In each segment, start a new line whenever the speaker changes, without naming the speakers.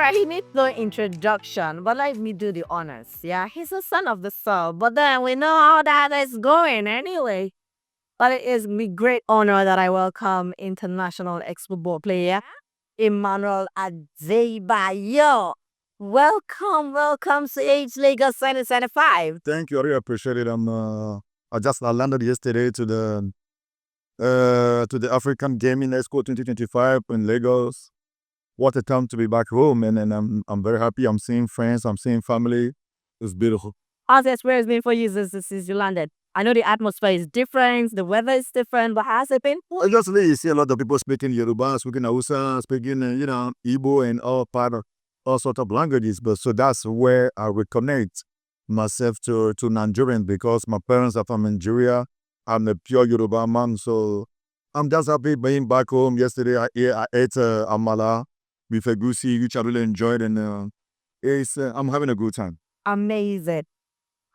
right, he needs no introduction, but let me do the honors. Yeah, he's a son of the soil, but then we know how that is going anyway. But it is me great honor that I welcome international ex-football player Emmanuel Adebayor. Welcome to H Lagos 2025.
Thank you. I really appreciate it. I landed yesterday to the African Gaming Expo 2025 in Lagos. What a time to be back home, and I'm very happy. I'm seeing friends. I'm seeing family. It's beautiful.
How's the experience been for you since you landed? I know the atmosphere is different, the weather is different, but has it been?
Obviously, you see a lot of people speaking Yoruba, speaking Hausa, speaking Igbo, and all sorts of languages. But so that's where I reconnect myself to Nigerians because my parents are from Nigeria. I'm a pure Yoruba man, so I'm just happy being back home. Yesterday, I ate amala with egusi, which I really enjoyed, and I'm having a good time.
Amazing.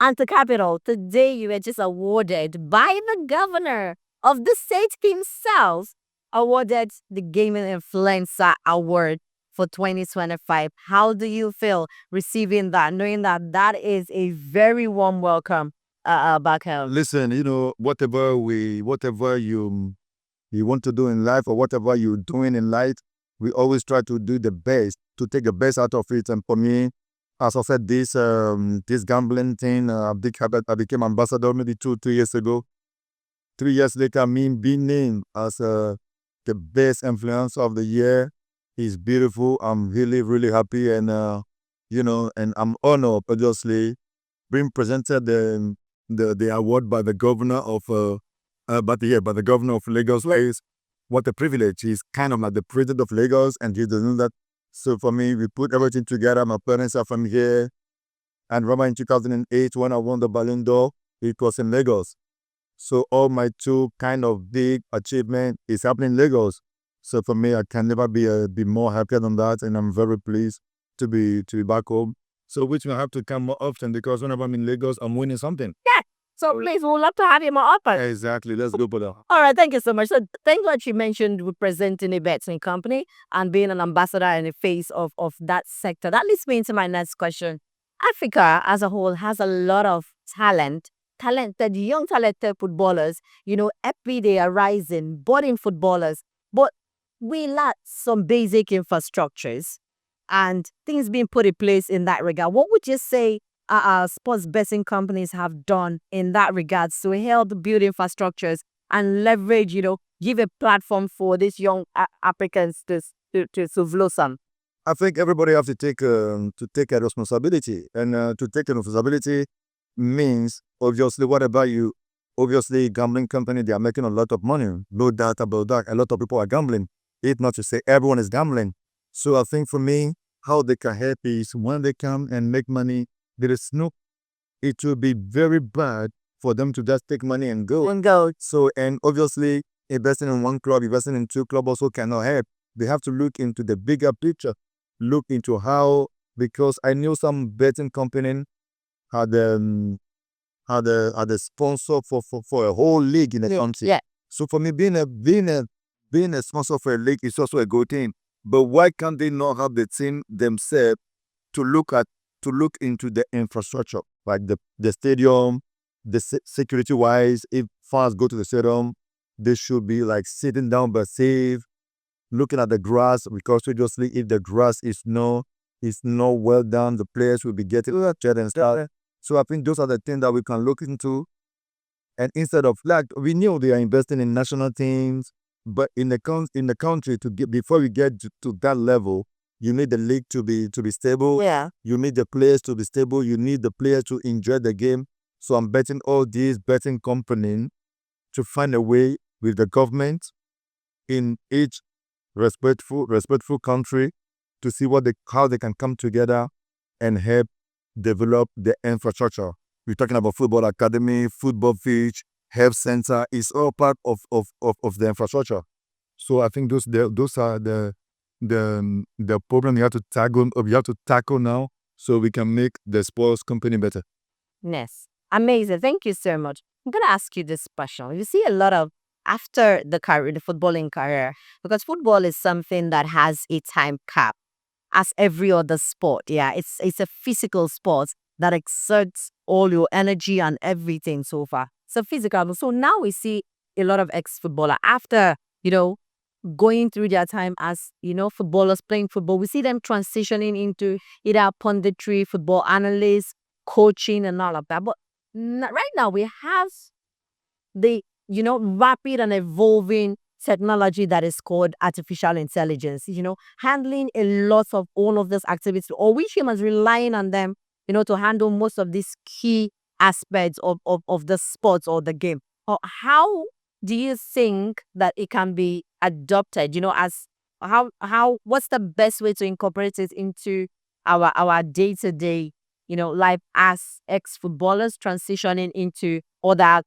And to capital, today you were just awarded by the governor of the state himself, awarded the Gaming Influencer Award for 2025. How do you feel receiving that, knowing that that is a very warm welcome back home?
Listen, whatever you want to do in life or whatever you're doing in life, we always try to do the best, to take the best out of it. And for me, as I said, this gambling thing, I became ambassador maybe 2 years ago. 3 years later, me being named as the best influencer of the year is beautiful. I'm really, really happy, and and I'm honored, obviously, being presented the award by the governor of by the governor of Lagos. What a privilege! He's kind of like the president of Lagos, and he doesn't know that. So for me, we put everything together. My parents are from here, and remember in 2008 when I won the Ballon d'Or, it was in Lagos. So all my two kind of big achievement is happening in Lagos. So for me, I can never be more happier than that, and I'm very pleased to be back home. So which will have to come more often because whenever I'm in Lagos, I'm winning something.
Yeah. So please, we'd love to have you more often.
Exactly. Let's go for that.
All right, thank you so much. So thank God you mentioned representing a betting company and being an ambassador in the face of that sector. That leads me into my next question. Africa as a whole has a lot of talented, young talented footballers, every day are rising, budding footballers. But we lack some basic infrastructures and things being put in place in that regard. What would you say sports betting companies have done in that regard to help build infrastructures and leverage, give a platform for these young Africans to blossom?
I think everybody have to take a responsibility, and to take a responsibility means obviously gambling company, they are making a lot of money, no doubt about that. A lot of people are gambling. It's not to say everyone is gambling. So I think for me, how they can help is when they come and make money, there is no. It will be very bad for them to just take money and go. So, and obviously investing in one club, investing in two clubs also cannot help. They have to look into the bigger picture. Look into how, because I knew some betting company had a sponsor for a whole league in the country.
Yeah.
So for me, being a sponsor for a league is also a good thing. But why can't they not have the team themselves to look into the infrastructure, like the stadium, the security wise? If fans go to the stadium, they should be like sitting down but safe, looking at the grass, because obviously if the grass is not well done, the players will be getting injured and stuff. So I think those are the things that we can look into. And instead of, like, we knew they are investing in national teams, but in the country, before we get to that level, you need the league to be stable.
Yeah.
You need the players to be stable. You need the players to enjoy the game. So I'm betting all these betting companies to find a way with the government in each respectful country to see how they can come together and help develop the infrastructure. We're talking about football academy, football pitch, health center. It's all part of the infrastructure. So I think those are the problem you have to tackle now, so we can make the sports company better.
Yes. Amazing. Thank you so much. I'm going to ask you this question. You see a lot of after the footballing career, because football is something that has a time cap. as every other sport. Yeah, it's a physical sport that exerts all your energy and everything so far. So physical. So now we see a lot of ex-footballer after, going through their time as, footballers playing football. We see them transitioning into either punditry, football analysts, coaching and all of that. But right now we have the, rapid and evolving technology that is called artificial intelligence, handling a lot of all of this activity, or we humans relying on them, to handle most of these key aspects of the sports or the game. Or how do you think that it can be adopted, as what's the best way to incorporate it into our day-to-day, life as ex-footballers transitioning into other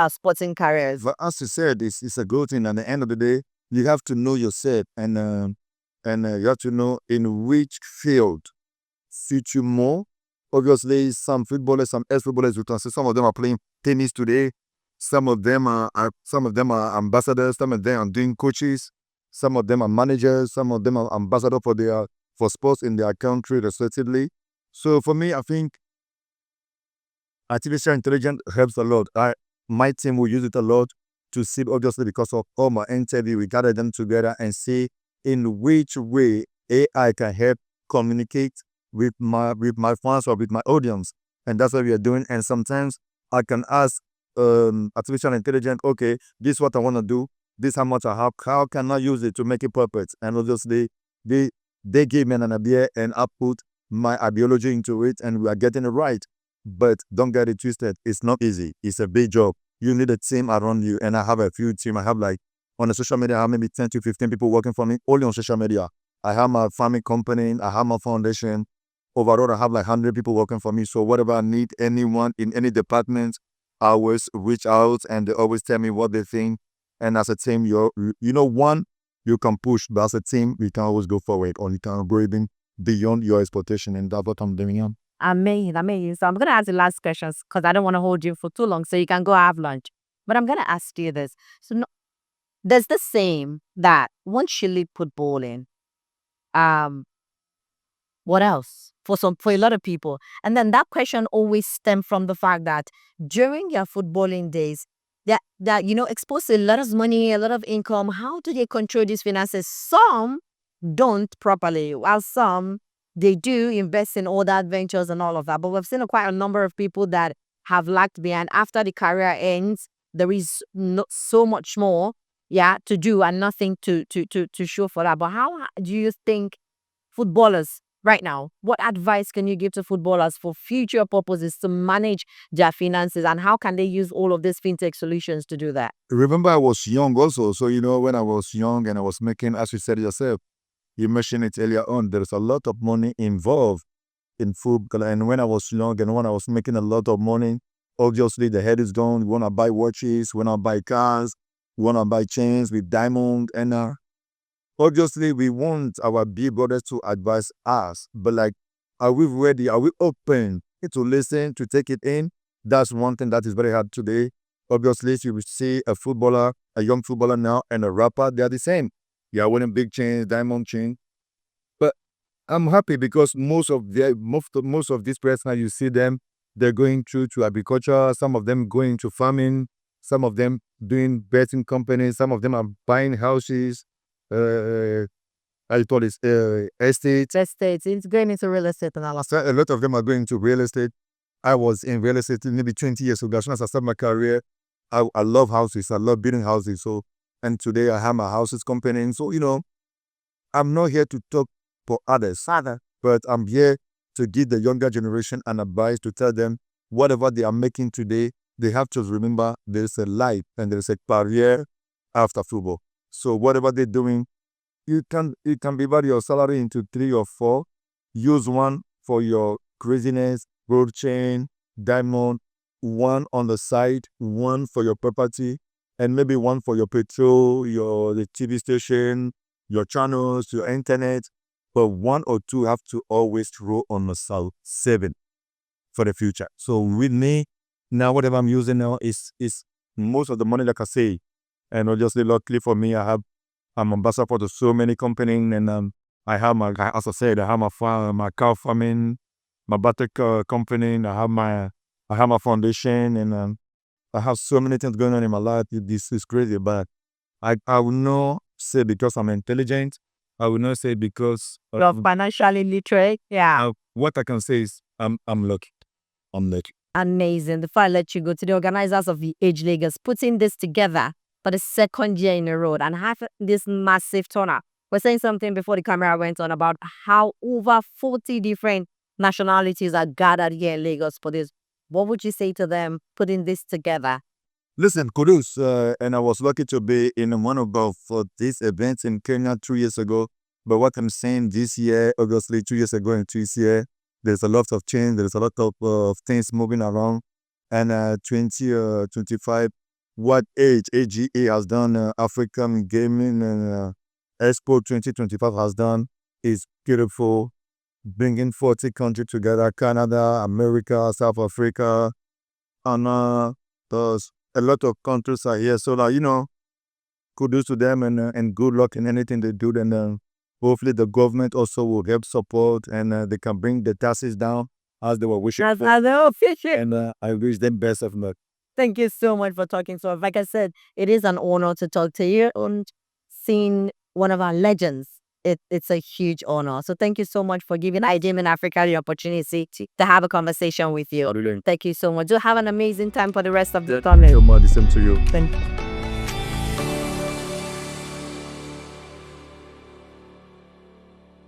sporting careers?
But as you said, it's a good thing. At the end of the day, you have to know yourself, and you have to know in which field suits you more. Obviously, some footballers, some ex-footballers, you can see some of them are playing tennis today. Some of them are ambassadors. Some of them are doing coaches. Some of them are managers. Some of them are ambassadors for sports in their country, respectively. So for me, I think artificial intelligence helps a lot. My team will use it a lot to see, obviously, because of all my interview, we gather them together and see in which way AI can help communicate with my fans or with my audience. And that's what we are doing. And sometimes I can ask artificial intelligence, okay, this is what I want to do. This is how much I have. How can I use it to make it perfect? And obviously, they give me an idea and I put my ideology into it and we are getting it right. But don't get it twisted. It's not easy. It's a big job. You need a team around you. And I have a few team. I have on the social media, I have maybe 10 to 15 people working for me only on social media. I have my farming company. I have my foundation. Overall, I have 100 people working for me. So whatever I need, anyone in any department, I always reach out and they always tell me what they think. And as a team, one, you can push. But as a team, we can always go forward or you can go even beyond your expectation. And that's what I'm doing.
Amazing. So I'm going to ask the last questions because I don't want to hold you for too long so you can go have lunch. But I'm going to ask you this. So there's the same that once you leave footballing, um, what else for a lot of people? And then that question always stemmed from the fact that during your footballing days, that exposed to a lot of money, a lot of income. How do they control these finances? Some don't properly, while some they do invest in all that ventures and all of that. But we've seen quite a number of people that have lagged behind after the career ends. There is not so much more, to do and nothing to show for that. But how do you think footballers right now, what advice can you give to footballers for future purposes to manage their finances and how can they use all of these fintech solutions to do that?
Remember, I was young also. So, when I was young and I was making, as you said yourself, you mentioned it earlier on, there's a lot of money involved in football. And when I was young and when I was making a lot of money, obviously the head is gone. We want to buy watches, we want to buy cars, we want to buy chains with diamond. And obviously we want our big brothers to advise us. But are we ready? Are we open to listen, to take it in? That's one thing that is very hard today. Obviously, if you see a young footballer now and a rapper, they are the same. They are wearing big chains, diamond chain. But I'm happy because most of these players now you see them, they're going through to agriculture. Some of them going to farming. Some of them doing betting companies. Some of them are buying houses. I thought it's estates.
It's going into real estate and all of
So a lot of them are going to real estate. I was in real estate maybe 20 years ago. As soon as I started my career, I love houses. I love building houses. So, and today I have my houses company. And so, I'm not here to talk for others, but I'm here to give the younger generation an advice to tell them whatever they are making today, they have to remember there's a life and there's a career after football. So whatever they're doing, you can divide your salary into 3 or 4. Use one for your craziness, gold chain, diamond, one on the side, one for your property, and maybe one for your petrol, the TV station, your channels, your internet. But 1 or 2 have to always roll on the side, saving for the future. So with me, now whatever I'm using now is most of the money, like I say. And obviously, luckily for me, I'm ambassador for so many companies, and I have my, as I said, I have my farm, my cow farming, my butter company. I have my foundation, and I have so many things going on in my life. This is crazy, but I will not say because I'm intelligent. I will not say because
You're financially literate. Yeah.
what I can say is I'm lucky. I'm lucky.
Amazing. Before I let you go, to the organizers of the Age Lagos putting this together for the second year in a row and have this massive turnout. We're saying something before the camera went on about how over 40 different nationalities are gathered here in Lagos for this. What would you say to them putting this together?
Listen, kudos. And I was lucky to be in one of these events in Kenya 2 years ago. But what I'm saying this year, obviously 2 years ago and this year, there's a lot of change. There's a lot of things moving around. And 2025, what AGE has done, African Gaming Expo 2025 has done is beautiful. Bringing 40 countries together, Canada, America, South Africa, and there's a lot of countries are here. So, kudos to them, and good luck in anything they do. And hopefully the government also will help support, and they can bring the taxes down as they were wishing
That's
for.
how they official.
And I wish them best of luck.
Thank you so much for talking to us. Like I said, it is an honor to talk to you and seeing one of our legends. It's a huge honor. So thank you so much for giving iGaming Africa the opportunity to have a conversation with you. Thank you so much. Do have an amazing time for the rest of the summer.
The same to you.
Thank you.